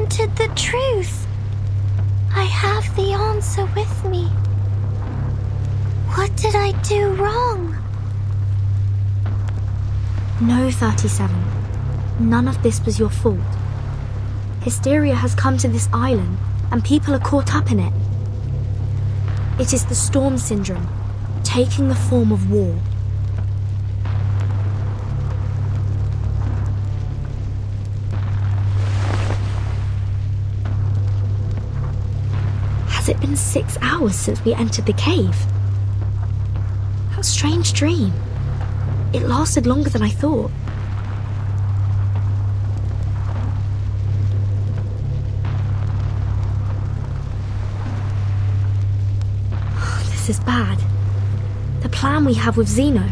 wanted the truth. I have the answer with me. What did I do wrong? No, 37. None of this was your fault. Hysteria has come to this island, and people are caught up in it. It is the storm syndrome, taking the form of war. Has it been 6 hours since we entered the cave? How strange dream. It lasted longer than I thought. This is bad. The plan we have with Zeno.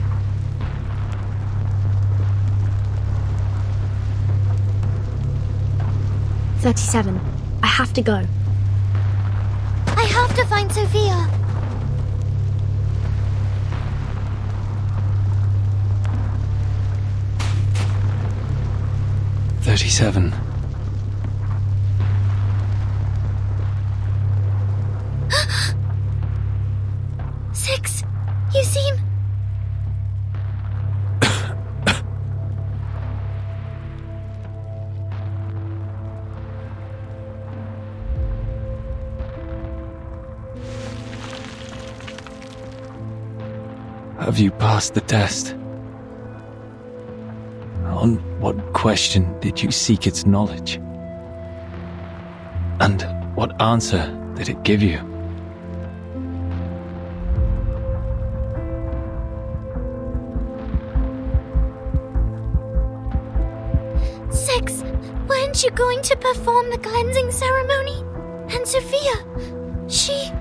"37. I have to go." I have to find Sophia. "37. Six, you seem... Have you passed the test? On what question did you seek its knowledge? And what answer did it give you? Six, weren't you going to perform the cleansing ceremony? And Sophia, she...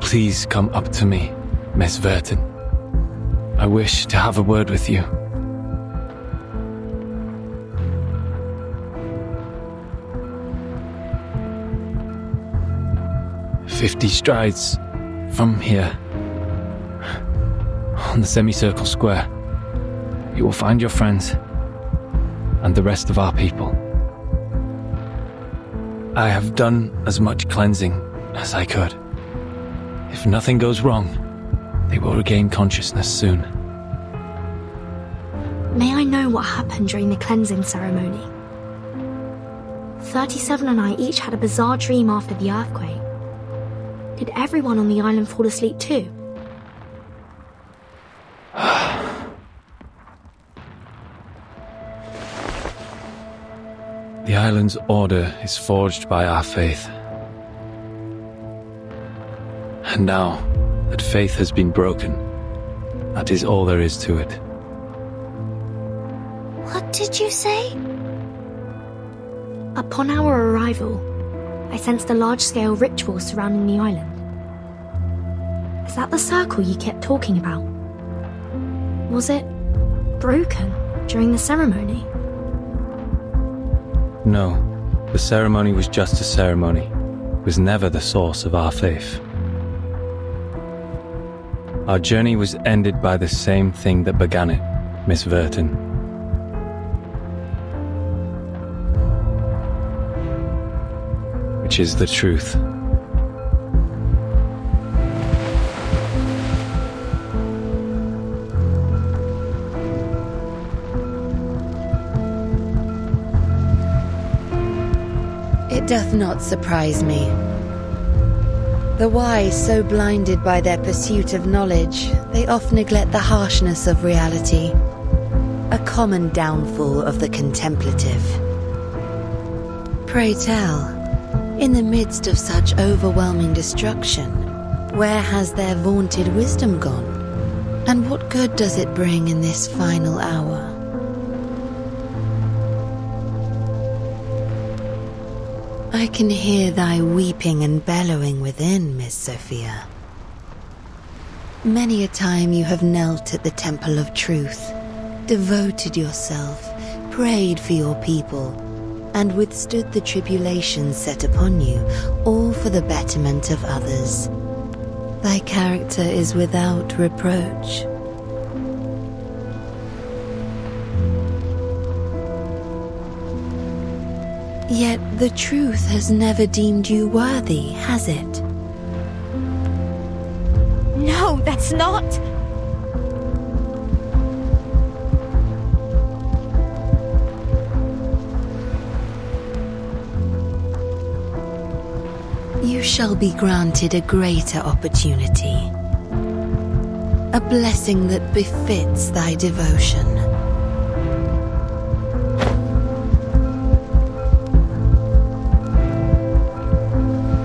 Please come up to me, Miss Verton. I wish to have a word with you. "50 strides from here, on the semicircle square, you will find your friends and the rest of our people. I have done as much cleansing as I could. If nothing goes wrong, they will regain consciousness soon." May I know what happened during the cleansing ceremony? 37 and I each had a bizarre dream after the earthquake. Did everyone on the island fall asleep too? The island's order is forged by our faith. And now that faith has been broken, that is all there is to it. What did you say? Upon our arrival, I sensed a large-scale ritual surrounding the island. Is that the circle you kept talking about? Was it broken during the ceremony? No, the ceremony was just a ceremony. It was never the source of our faith. Our journey was ended by the same thing that began it, Miss Verton. Which is the truth. It doth not surprise me. The wise, so blinded by their pursuit of knowledge, they oft neglect the harshness of reality, a common downfall of the contemplative. Pray tell, in the midst of such overwhelming destruction, where has their vaunted wisdom gone? And what good does it bring in this final hour? I can hear thy weeping and bellowing within, Miss Sophia. Many a time you have knelt at the temple of truth, devoted yourself, prayed for your people, and withstood the tribulations set upon you, all for the betterment of others. Thy character is without reproach. Yet the truth has never deemed you worthy, has it? No, that's not... You shall be granted a greater opportunity. A blessing that befits thy devotion.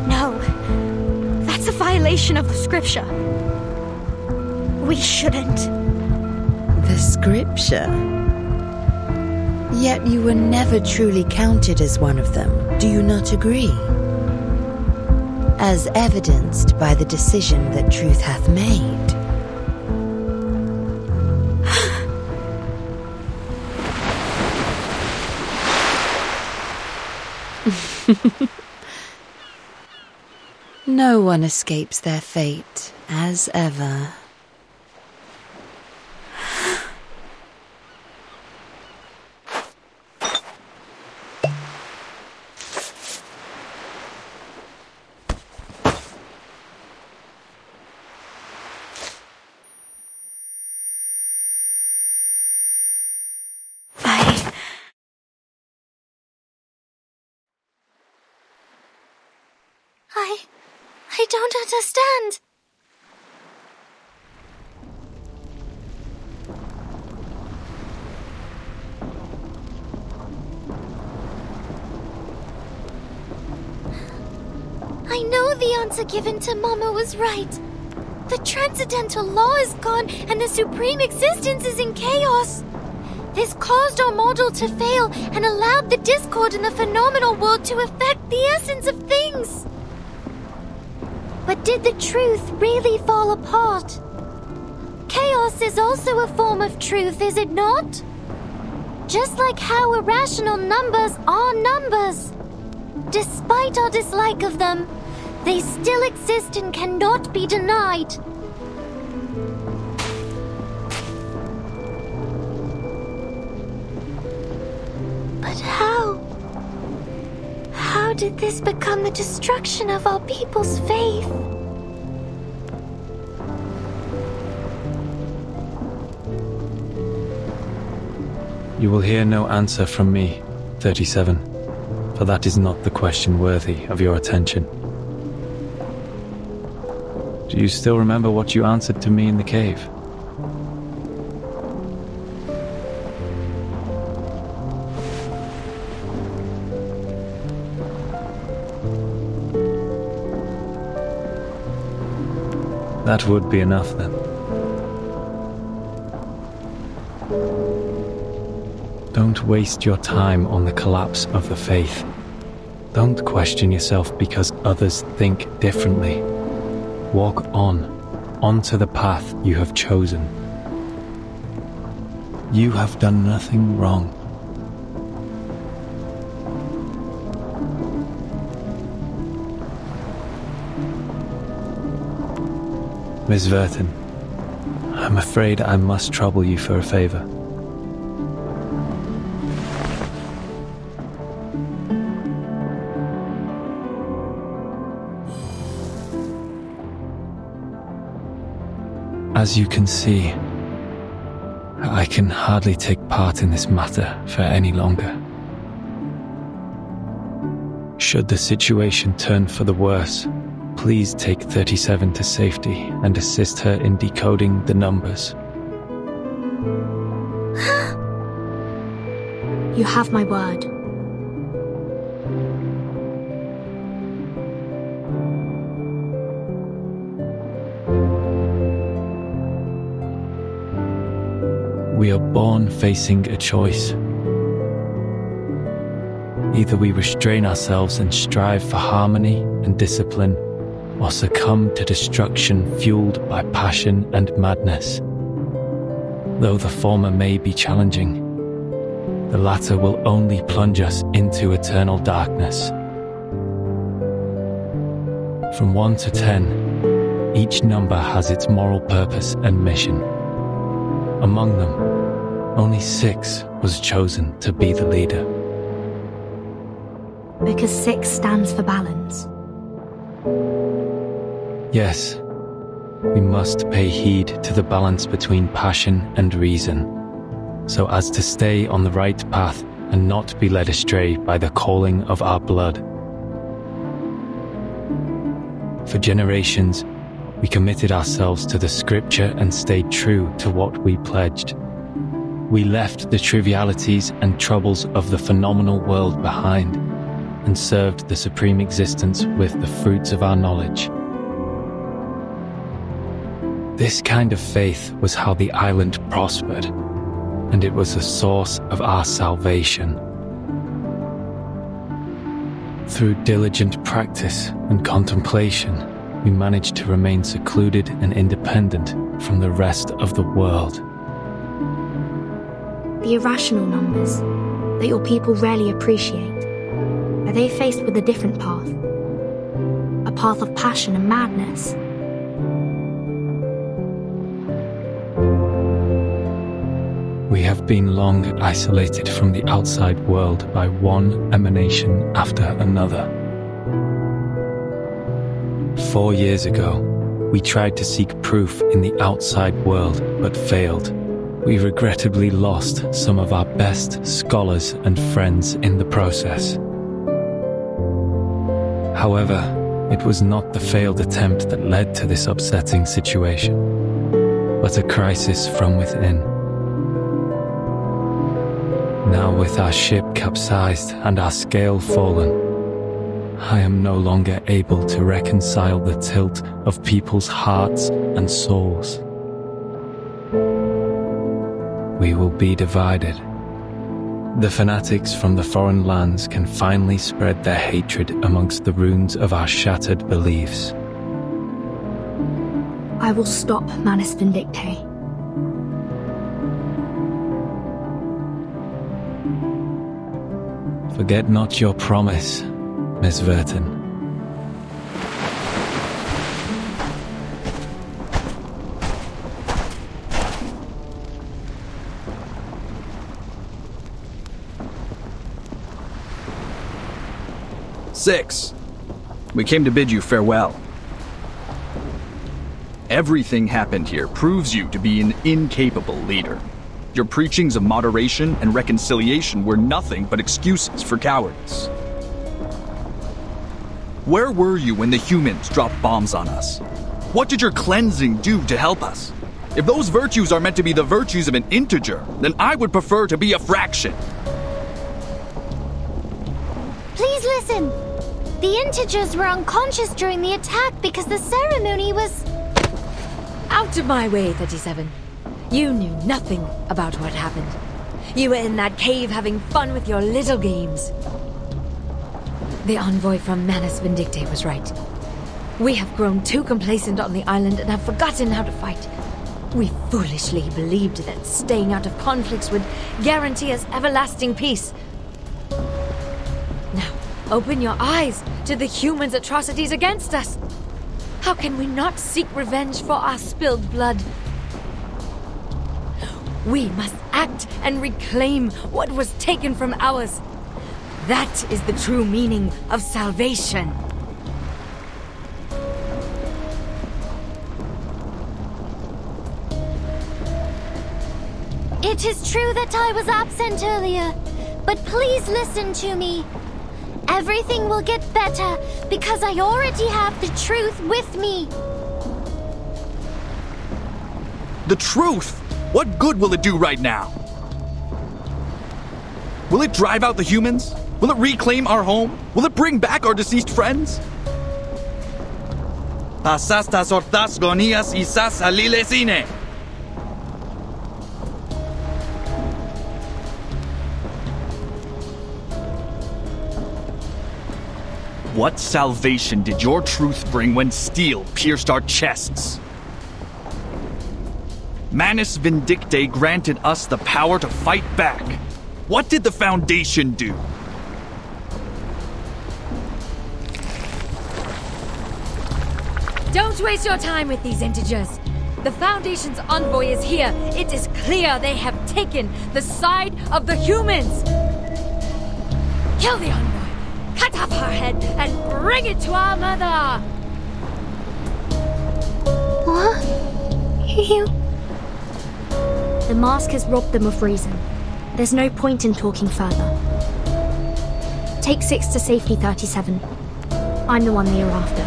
No, that's a violation of the scripture. We shouldn't. The scripture? Yet you were never truly counted as one of them, do you not agree? As evidenced by the decision that truth hath made. No one escapes their fate, as ever. I don't understand. I know the answer given to Mama was right. The transcendental law is gone and the supreme existence is in chaos. This caused our model to fail and allowed the discord in the phenomenal world to affect the essence of things. But did the truth really fall apart? Chaos is also a form of truth, is it not? Just like how irrational numbers are numbers. Despite our dislike of them, they still exist and cannot be denied. But how? How did this become the destruction of our people's faith? You will hear no answer from me, 37, for that is not the question worthy of your attention. Do you still remember what you answered to me in the cave? That would be enough then. Don't waste your time on the collapse of the faith. Don't question yourself because others think differently. Walk onto the path you have chosen. You have done nothing wrong. Miss Verton, I'm afraid I must trouble you for a favor. As you can see, I can hardly take part in this matter for any longer. Should the situation turn for the worse, please take 37 to safety and assist her in decoding the numbers. You have my word. We are born facing a choice. Either we restrain ourselves and strive for harmony and discipline, or succumb to destruction fueled by passion and madness. Though the former may be challenging, the latter will only plunge us into eternal darkness. From 1 to 10, each number has its moral purpose and mission. Among them, only 6 was chosen to be the leader. Because 6 stands for balance. Yes, we must pay heed to the balance between passion and reason, so as to stay on the right path and not be led astray by the calling of our blood. For generations, we committed ourselves to the scripture and stayed true to what we pledged. We left the trivialities and troubles of the phenomenal world behind and served the supreme existence with the fruits of our knowledge. This kind of faith was how the island prospered, and it was the source of our salvation. Through diligent practice and contemplation, we managed to remain secluded and independent from the rest of the world. The irrational numbers that your people rarely appreciate, are they faced with a different path? A path of passion and madness? We have been long isolated from the outside world by one emanation after another. 4 years ago, we tried to seek proof in the outside world but failed. We regrettably lost some of our best scholars and friends in the process. However, it was not the failed attempt that led to this upsetting situation, but a crisis from within. Now with our ship capsized and our scale fallen, I am no longer able to reconcile the tilt of people's hearts and souls. We will be divided. The fanatics from the foreign lands can finally spread their hatred amongst the ruins of our shattered beliefs. I will stop Manus Vindictae. Forget not your promise, Miss Verton. Six, we came to bid you farewell. Everything happened here proves you to be an incapable leader. Your preachings of moderation and reconciliation were nothing but excuses for cowardice. Where were you when the humans dropped bombs on us? What did your cleansing do to help us? If those virtues are meant to be the virtues of an integer, then I would prefer to be a fraction. Please listen. The integers were unconscious during the attack because the ceremony was... Out of my way, 37. You knew nothing about what happened. You were in that cave having fun with your little games. The envoy from Manus Vindictae was right. We have grown too complacent on the island and have forgotten how to fight. We foolishly believed that staying out of conflicts would guarantee us everlasting peace. Now, open your eyes to the humans' atrocities against us. How can we not seek revenge for our spilled blood? We must act and reclaim what was taken from ours. That is the true meaning of salvation. It is true that I was absent earlier, but please listen to me. Everything will get better because I already have the truth with me. The truth? What good will it do right now? Will it drive out the humans? Will it reclaim our home? Will it bring back our deceased friends? Pasastas ortas gonias isas alilesine. What salvation did your truth bring when steel pierced our chests? Manus Vindictae granted us the power to fight back. What did the Foundation do? Don't waste your time with these integers. The Foundation's envoy is here. It is clear they have taken the side of the humans. Kill the envoy. cut off her head and bring it to our mother! What? You... The mask has robbed them of reason. There's no point in talking further. Take 6 to safety, 37. I'm the one they are after.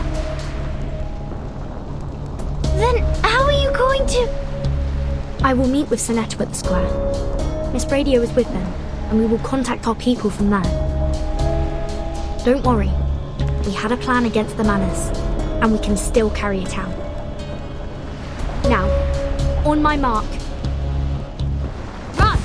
Then how are you going to... I will meet with Sinetto at the square. Miss Radio is with them, and we will contact our people from there. Don't worry. We had a plan against the Manors, and we can still carry it out. Now, on my mark. Run!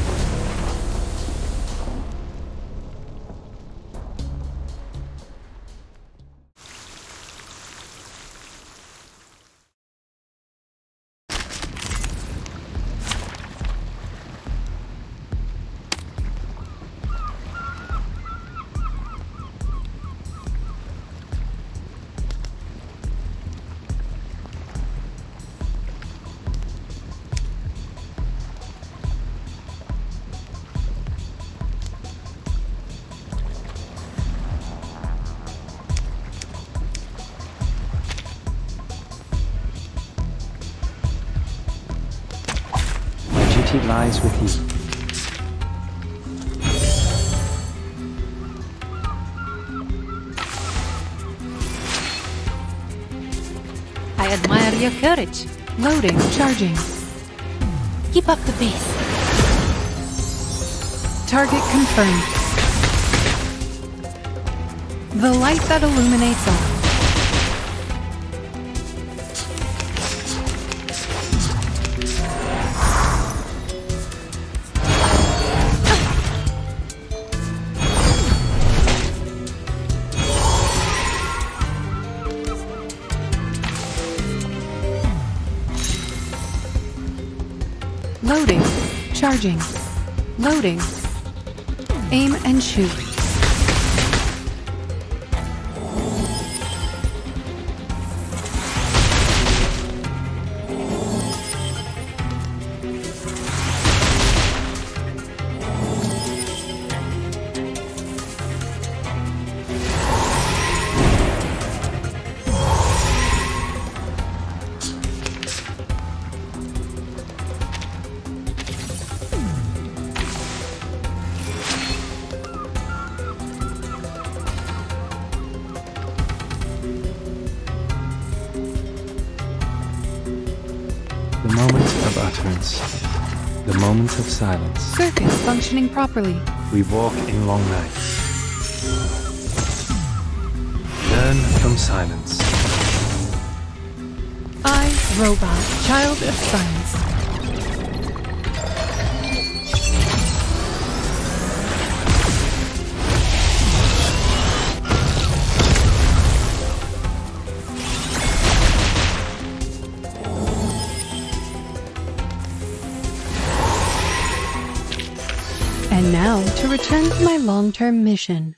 It lies with you. I admire your courage. Loading, charging. Keep up the pace. Target confirmed. The light that illuminates all. Loading, charging, loading, aim and shoot. The moment of utterance. The moment of silence. Circuits functioning properly. We walk in long nights. Learn from silence. I, Robot, Child of Science. And now to return to my long-term mission.